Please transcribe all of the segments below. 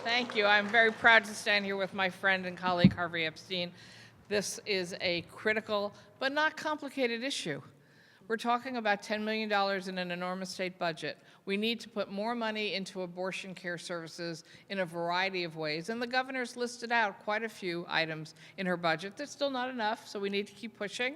Thank you. I'm very proud to stand here with my friend and colleague Harvey Epstein. This is a critical but not complicated issue. We're talking about $10 million in an enormous state budget. We need to put more money into abortion care services in a variety of ways. And the governor's listed out quite a few items in her budget. That's still not enough, so we need to keep pushing.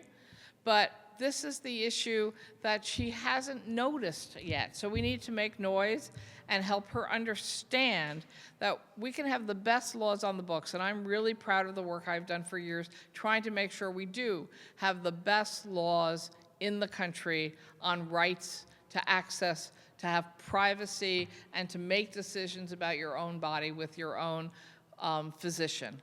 But this is the issue that she hasn't noticed yet. So we need to make noise and help her understand that we can have the best laws on the books. And I'm really proud of the work I've done for years trying to make sure we do have the best laws in the country on rights to access, to have privacy, and to make decisions about your own body with your own physician.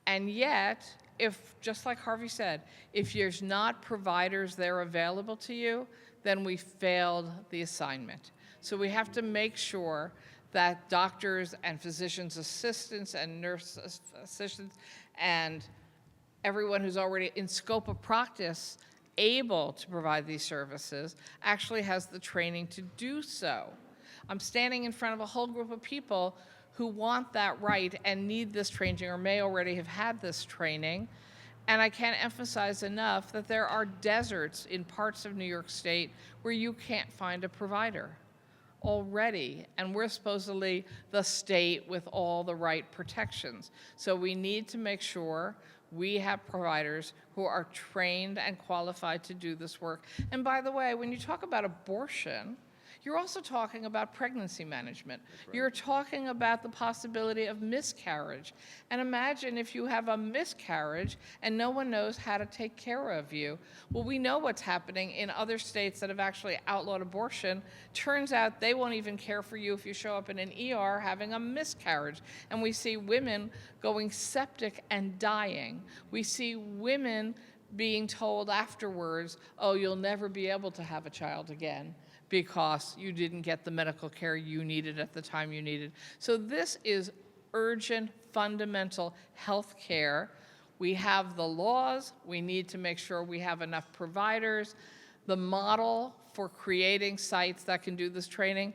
And yet, if, just like Harvey said, if there's not providers there available to you, then we failed the assignment. So we have to make sure that doctors and physicians' assistants and nurse assistants and everyone who's already in scope of practice able to provide these services actually has the training to do so. I'm standing in front of a whole group of people who want that right and need this training or may already have had this training. And I can't emphasize enough that there are deserts in parts of New York State where you can't find a provider already, and we're supposedly the state with all the right protections. So we need to make sure we have providers who are trained and qualified to do this work. And by the way, when you talk about abortion, you're also talking about pregnancy management. Right. You're talking about the possibility of miscarriage. And imagine if you have a miscarriage and no one knows how to take care of you. Well, we know what's happening in other states that have actually outlawed abortion. Turns out they won't even care for you if you show up in an ER having a miscarriage. And we see women going septic and dying. We see women being told afterwards, oh, you'll never be able to have a child again, because you didn't get the medical care you needed at the time you needed. So this is urgent, fundamental health care. We have the laws. We need to make sure we have enough providers. The model for creating sites that can do this training,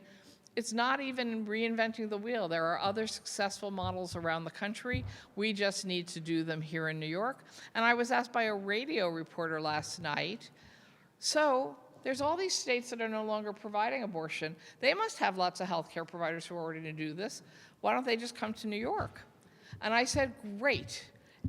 it's not even reinventing the wheel. There are other successful models around the country. We just need to do them here in New York. And I was asked by a radio reporter last night, so there's all these states that are no longer providing abortion. They must have lots of healthcare providers who are already going to do this. Why don't they just come to New York? And I said, great.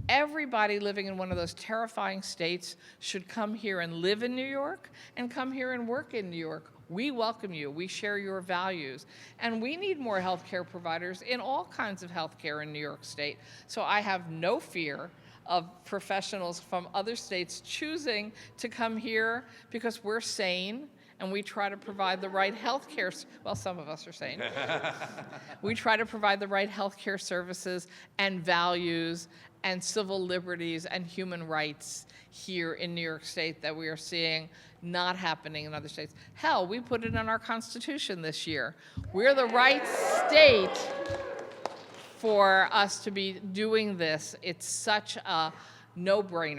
Everybody living in one of those terrifying states should come here and live in New York and come here and work in New York. We welcome you. We share your values. And we need more healthcare providers in all kinds of healthcare in New York State. So I have no fear of professionals from other states choosing to come here because we're sane and we try to provide the right health care. Well, some of us are sane. We try to provide the right health care services and values and civil liberties and human rights here in New York State that we are seeing not happening in other states. Hell, we put it in our Constitution this year. We're the right state for us to be doing this. It's such a no-brainer.